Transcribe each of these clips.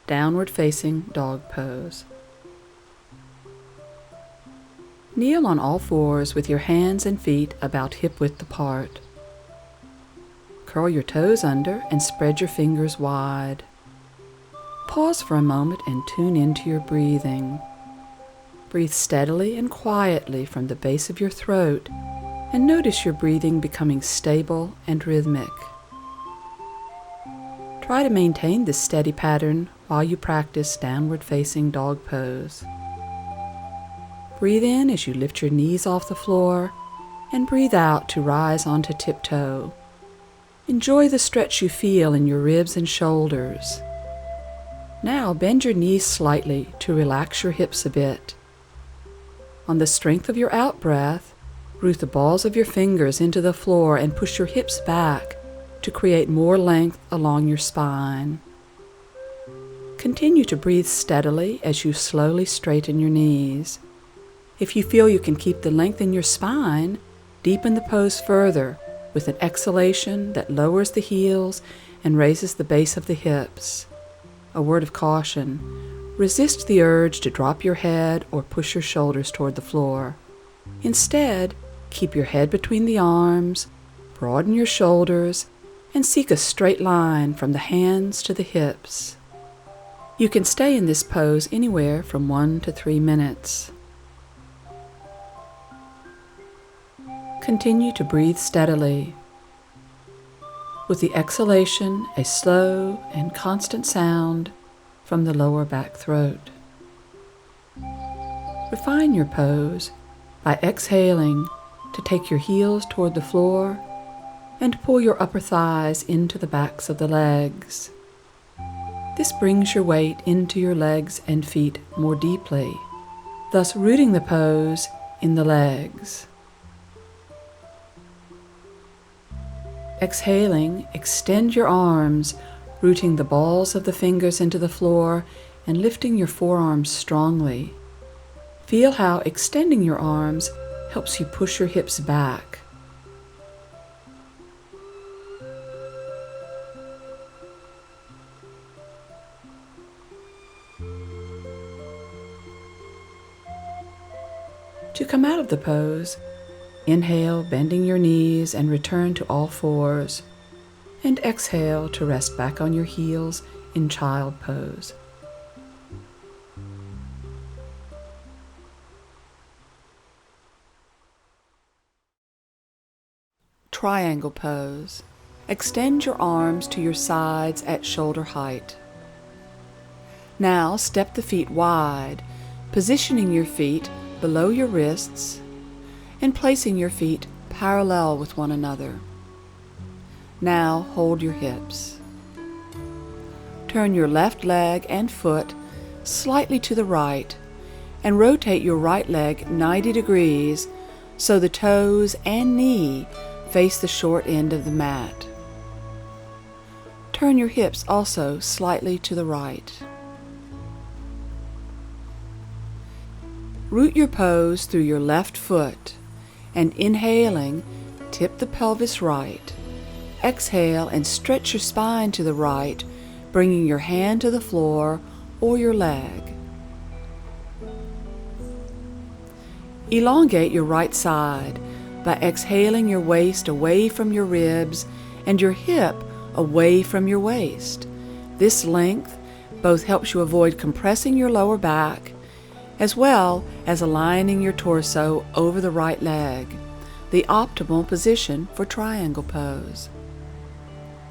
Downward facing dog pose. Kneel on all fours with your hands and feet about hip width apart. Curl your toes under and spread your fingers wide. Pause for a moment and tune into your breathing. Breathe steadily and quietly from the base of your throat, and notice your breathing becoming stable and rhythmic. Try to maintain this steady pattern while you practice downward facing dog pose. Breathe in as you lift your knees off the floor, and breathe out to rise onto tiptoe. Enjoy the stretch you feel in your ribs and shoulders. Now bend your knees slightly to relax your hips a bit. On the strength of your out-breath, root the balls of your fingers into the floor and push your hips back to create more length along your spine. Continue to breathe steadily as you slowly straighten your knees. If you feel you can keep the length in your spine, deepen the pose further with an exhalation that lowers the heels and raises the base of the hips. A word of caution: resist the urge to drop your head or push your shoulders toward the floor. Instead, keep your head between the arms, broaden your shoulders, and seek a straight line from the hands to the hips. You can stay in this pose anywhere from 1 to 3 minutes. Continue to breathe steadily. With the exhalation, a slow and constant sound from the lower back throat. Refine your pose by exhaling to take your heels toward the floor and pull your upper thighs into the backs of the legs. This brings your weight into your legs and feet more deeply, thus rooting the pose in the legs. Exhaling, extend your arms, rooting the balls of the fingers into the floor and lifting your forearms strongly. Feel how extending your arms helps you push your hips back. To come out of the pose, inhale, bending your knees and return to all fours, and exhale to rest back on your heels in child pose. Triangle pose. Extend your arms to your sides at shoulder height. Now step the feet wide, positioning your feet below your wrists and placing your feet parallel with one another. Now hold your hips. Turn your left leg and foot slightly to the right and rotate your right leg 90 degrees so the toes and knee face the short end of the mat. Turn your hips also slightly to the right. Root your pose through your left foot, and inhaling, tip the pelvis right. Exhale and stretch your spine to the right, bringing your hand to the floor or your leg. Elongate your right side by exhaling your waist away from your ribs and your hip away from your waist. This length both helps you avoid compressing your lower back as well as aligning your torso over the right leg, the optimal position for triangle pose.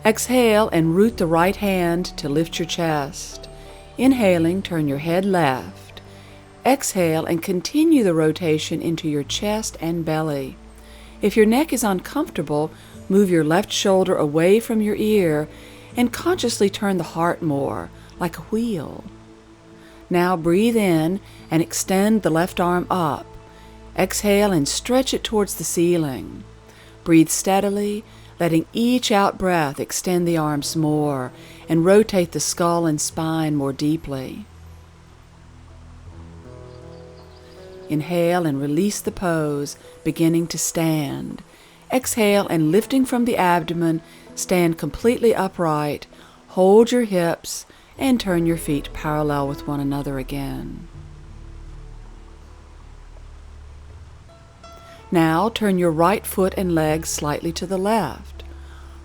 Exhale and root the right hand to lift your chest. Inhaling, turn your head left. Exhale and continue the rotation into your chest and belly. If your neck is uncomfortable, move your left shoulder away from your ear and consciously turn the heart more, like a wheel. Now breathe in and extend the left arm up. Exhale and stretch it towards the ceiling. Breathe steadily, letting each out-breath extend the arms more and rotate the skull and spine more deeply. Inhale and release the pose, beginning to stand. Exhale and lifting from the abdomen, stand completely upright. Hold your hips and turn your feet parallel with one another again. Now turn your right foot and leg slightly to the left.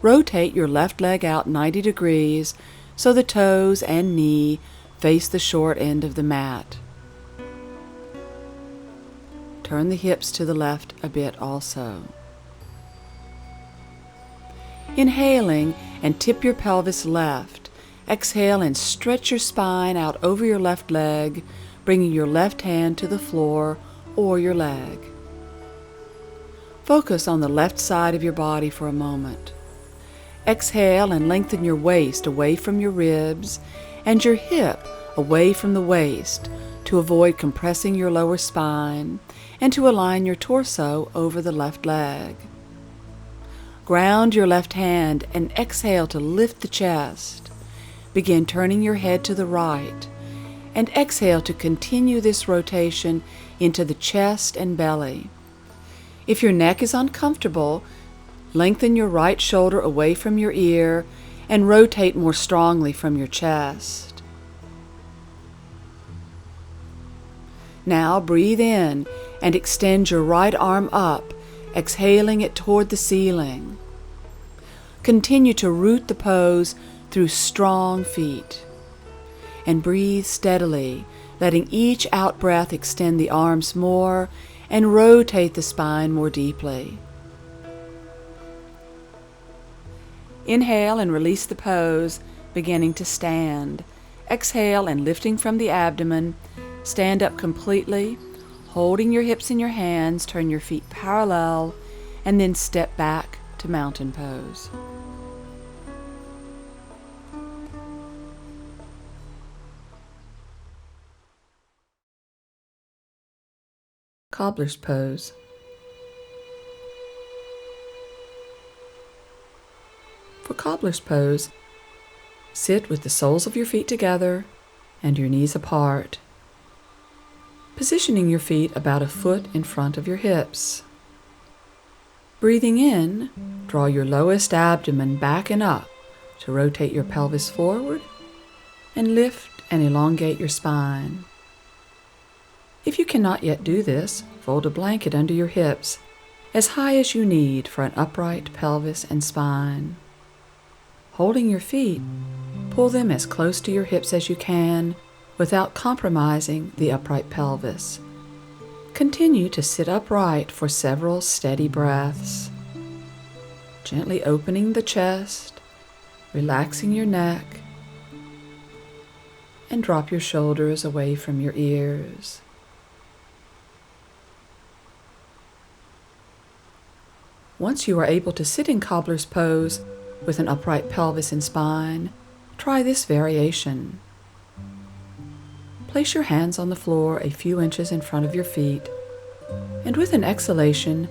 Rotate your left leg out 90 degrees so the toes and knee face the short end of the mat. Turn the hips to the left a bit also. Inhaling and tip your pelvis left. Exhale and stretch your spine out over your left leg, bringing your left hand to the floor or your leg. Focus on the left side of your body for a moment. Exhale and lengthen your waist away from your ribs and your hip away from the waist to avoid compressing your lower spine and to align your torso over the left leg. Ground your left hand and exhale to lift the chest. Begin turning your head to the right and exhale to continue this rotation into the chest and belly. If your neck is uncomfortable, lengthen your right shoulder away from your ear and rotate more strongly from your chest. Now breathe in and extend your right arm up, exhaling it toward the ceiling. Continue to root the pose through strong feet. And breathe steadily, letting each out-breath extend the arms more and rotate the spine more deeply. Inhale and release the pose, beginning to stand. Exhale and lifting from the abdomen, stand up completely, holding your hips in your hands, turn your feet parallel, and then step back to mountain pose. Cobblers Pose. For Cobblers Pose, sit with the soles of your feet together and your knees apart, positioning your feet about a foot in front of your hips. Breathing in, draw your lowest abdomen back and up to rotate your pelvis forward and lift and elongate your spine. If you cannot yet do this, fold a blanket under your hips as high as you need for an upright pelvis and spine. Holding your feet, pull them as close to your hips as you can without compromising the upright pelvis. Continue to sit upright for several steady breaths, gently opening the chest, relaxing your neck, and drop your shoulders away from your ears. Once you are able to sit in Cobbler's Pose with an upright pelvis and spine, try this variation. Place your hands on the floor a few inches in front of your feet, and with an exhalation,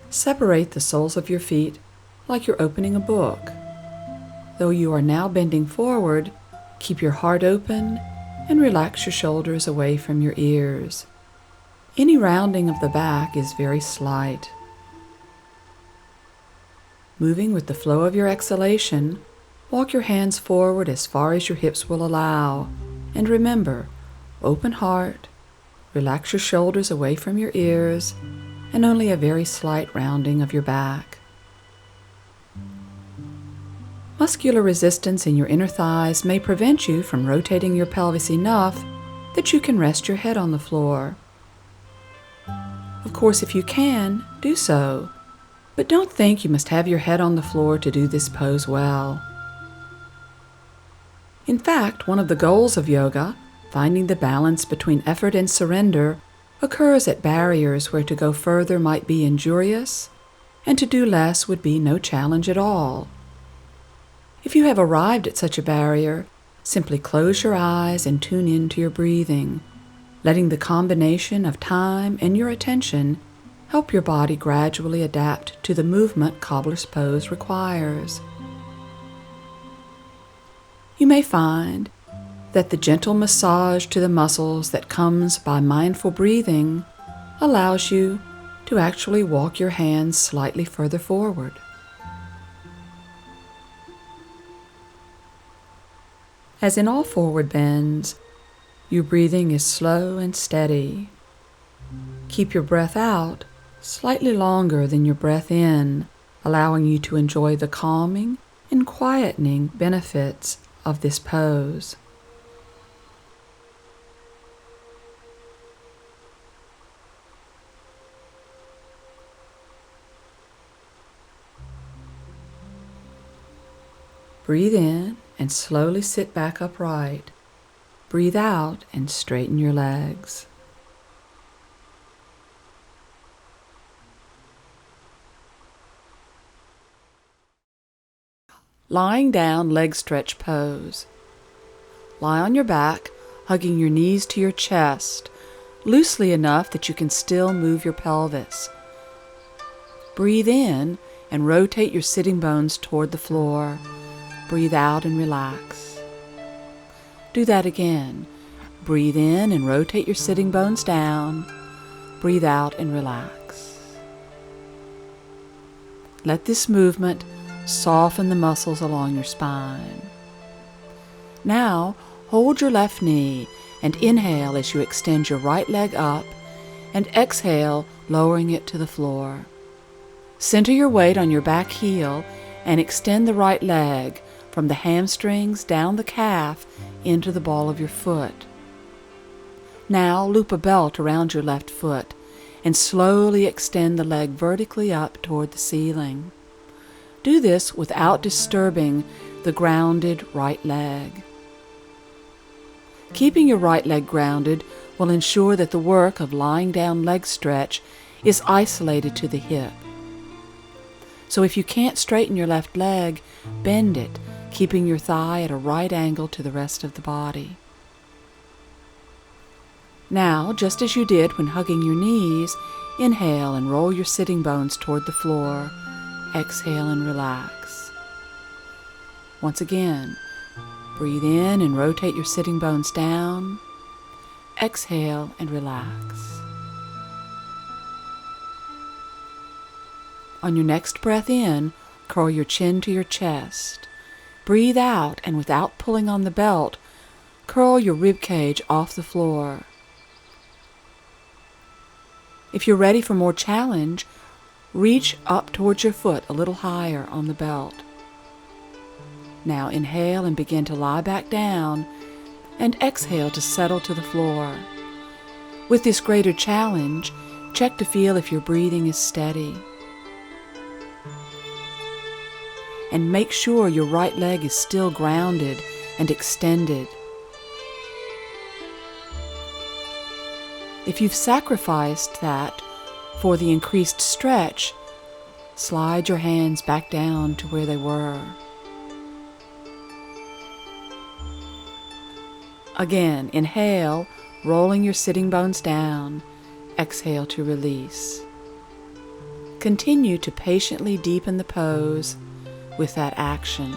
separate the soles of your feet like you're opening a book. Though you are now bending forward, keep your heart open and relax your shoulders away from your ears. Any rounding of the back is very slight. Moving with the flow of your exhalation, walk your hands forward as far as your hips will allow. And remember, open heart, relax your shoulders away from your ears, and only a very slight rounding of your back. Muscular resistance in your inner thighs may prevent you from rotating your pelvis enough that you can rest your head on the floor. Of course, if you can, do so. But don't think you must have your head on the floor to do this pose well. In fact, one of the goals of yoga, finding the balance between effort and surrender, occurs at barriers where to go further might be injurious, and to do less would be no challenge at all. If you have arrived at such a barrier, simply close your eyes and tune in to your breathing, letting the combination of time and your attention help your body gradually adapt to the movement Cobbler's Pose requires. You may find that the gentle massage to the muscles that comes by mindful breathing allows you to actually walk your hands slightly further forward. As in all forward bends, your breathing is slow and steady. Keep your breath out slightly longer than your breath in, allowing you to enjoy the calming and quietening benefits of this pose. Breathe in and slowly sit back upright. Breathe out and straighten your legs. Lying down leg stretch pose. Lie on your back, hugging your knees to your chest, loosely enough that you can still move your pelvis. Breathe in and rotate your sitting bones toward the floor. Breathe out and relax. Do that again. Breathe in and rotate your sitting bones down. Breathe out and relax. Let this movement soften the muscles along your spine. Now, hold your left knee and inhale as you extend your right leg up and exhale, lowering it to the floor. Center your weight on your back heel and extend the right leg from the hamstrings down the calf into the ball of your foot. Now loop a belt around your left foot and slowly extend the leg vertically up toward the ceiling. Do this without disturbing the grounded right leg. Keeping your right leg grounded will ensure that the work of lying down leg stretch is isolated to the hip. So if you can't straighten your left leg, bend it, keeping your thigh at a right angle to the rest of the body. Now, just as you did when hugging your knees, inhale and roll your sitting bones toward the floor. Exhale and relax. Once again, breathe in and rotate your sitting bones down. Exhale and relax. On your next breath in, curl your chin to your chest. Breathe out and without pulling on the belt, curl your rib cage off the floor. If you're ready for more challenge, reach up towards your foot a little higher on the belt. Now inhale and begin to lie back down, and exhale to settle to the floor. With this greater challenge, check to feel if your breathing is steady. And make sure your right leg is still grounded and extended. If you've sacrificed that for the increased stretch, slide your hands back down to where they were. Again, inhale, rolling your sitting bones down. Exhale to release. Continue to patiently deepen the pose with that action.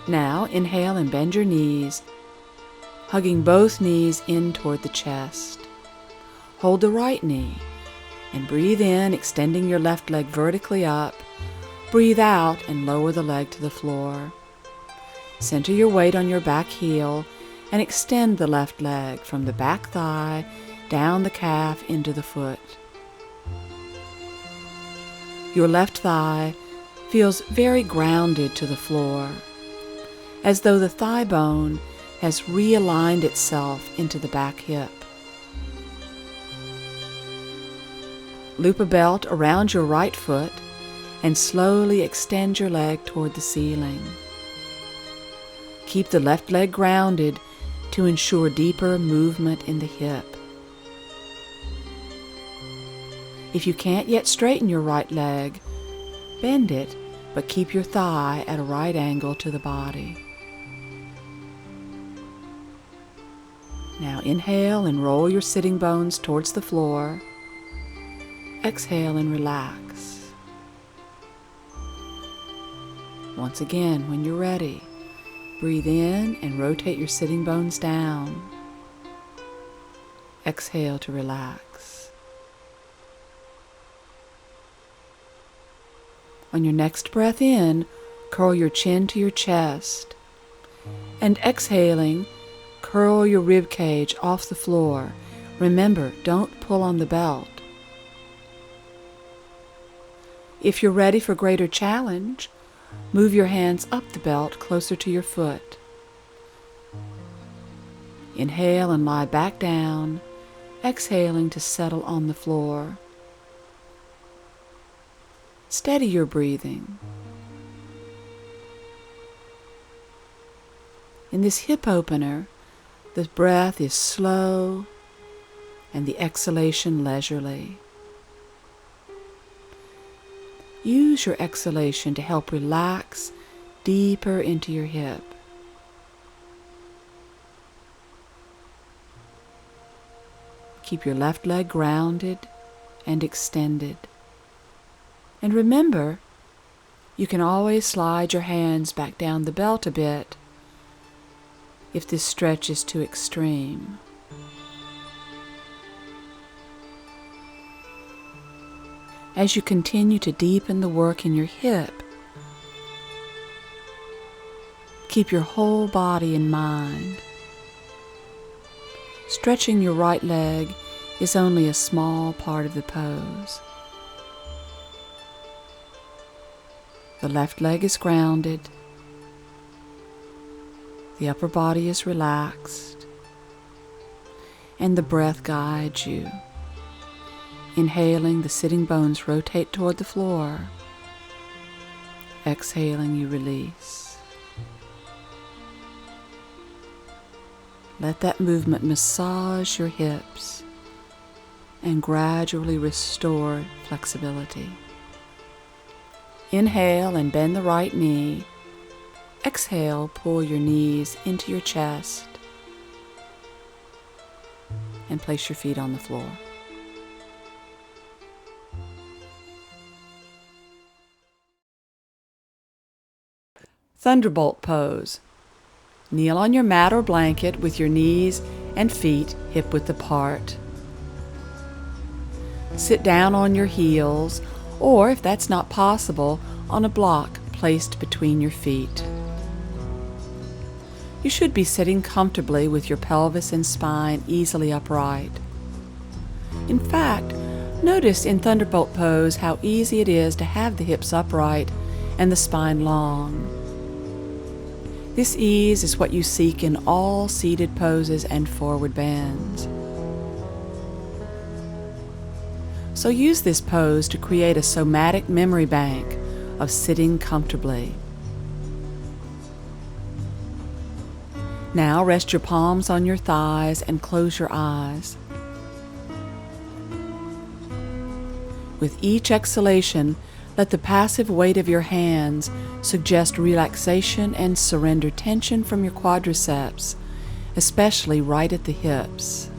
Now inhale and bend your knees, hugging both knees in toward the chest. Hold the right knee and breathe in, extending your left leg vertically up. Breathe out and lower the leg to the floor. Center your weight on your back heel and extend the left leg from the back thigh down the calf into the foot. Your left thigh feels very grounded to the floor, as though the thigh bone has realigned itself into the back hip. Loop a belt around your right foot and slowly extend your leg toward the ceiling. Keep the left leg grounded to ensure deeper movement in the hip. If you can't yet straighten your right leg, bend it, but keep your thigh at a right angle to the body. Now inhale and roll your sitting bones towards the floor. Exhale and relax. Once again, when you're ready, breathe in and rotate your sitting bones down. Exhale to relax. On your next breath in, curl your chin to your chest. And exhaling, curl your rib cage off the floor. Remember, don't pull on the belt. If you're ready for greater challenge, move your hands up the belt closer to your foot. Inhale and lie back down, exhaling to settle on the floor. Steady your breathing. In this hip opener, the breath is slow and the exhalation leisurely. Use your exhalation to help relax deeper into your hip. Keep your left leg grounded and extended. And remember, you can always slide your hands back down the belt a bit if this stretch is too extreme. As you continue to deepen the work in your hip, keep your whole body in mind. Stretching your right leg is only a small part of the pose. The left leg is grounded. The upper body is relaxed. And the breath guides you. Inhaling, the sitting bones rotate toward the floor. Exhaling, you release. Let that movement massage your hips and gradually restore flexibility. Inhale and bend the right knee. Exhale, pull your knees into your chest and place your feet on the floor. Thunderbolt Pose. Kneel on your mat or blanket with your knees and feet hip-width apart. Sit down on your heels, or if that's not possible, on a block placed between your feet. You should be sitting comfortably with your pelvis and spine easily upright. In fact, notice in Thunderbolt Pose how easy it is to have the hips upright and the spine long. This ease is what you seek in all seated poses and forward bends. So use this pose to create a somatic memory bank of sitting comfortably. Now rest your palms on your thighs and close your eyes. With each exhalation, let the passive weight of your hands suggest relaxation and surrender tension from your quadriceps, especially right at the hips.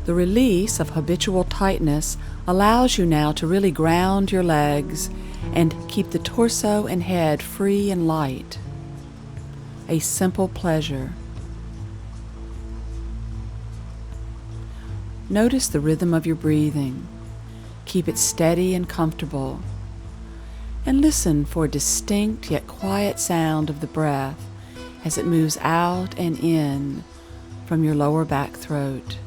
The release of habitual tightness allows you now to really ground your legs and keep the torso and head free and light. A simple pleasure. Notice the rhythm of your breathing. Keep it steady and comfortable. And listen for a distinct yet quiet sound of the breath as it moves out and in from your lower back throat.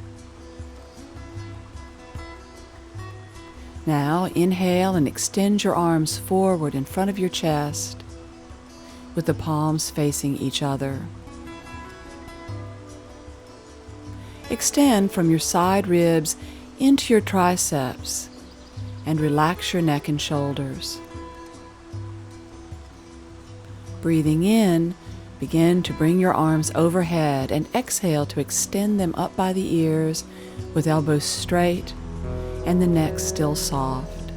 Now inhale and extend your arms forward in front of your chest with the palms facing each other. Extend from your side ribs into your triceps and relax your neck and shoulders. Breathing in, begin to bring your arms overhead and exhale to extend them up by the ears with elbows straight and the neck still soft.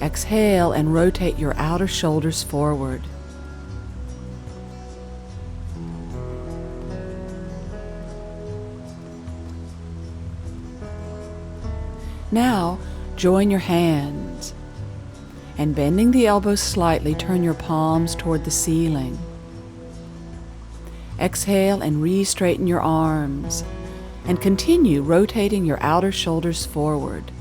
Exhale and rotate your outer shoulders forward. Now, join your hands, and bending the elbows slightly, turn your palms toward the ceiling. Exhale and re-straighten your arms, and continue rotating your outer shoulders forward.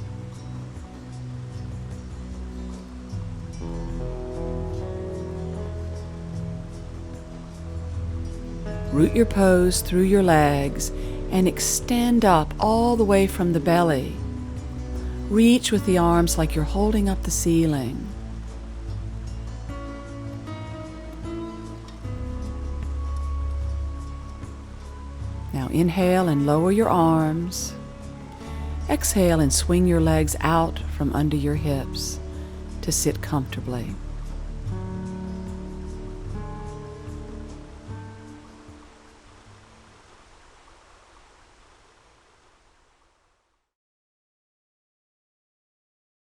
Root your pose through your legs and extend up all the way from the belly. Reach with the arms like you're holding up the ceiling. Now inhale and lower your arms. Exhale and swing your legs out from under your hips to sit comfortably.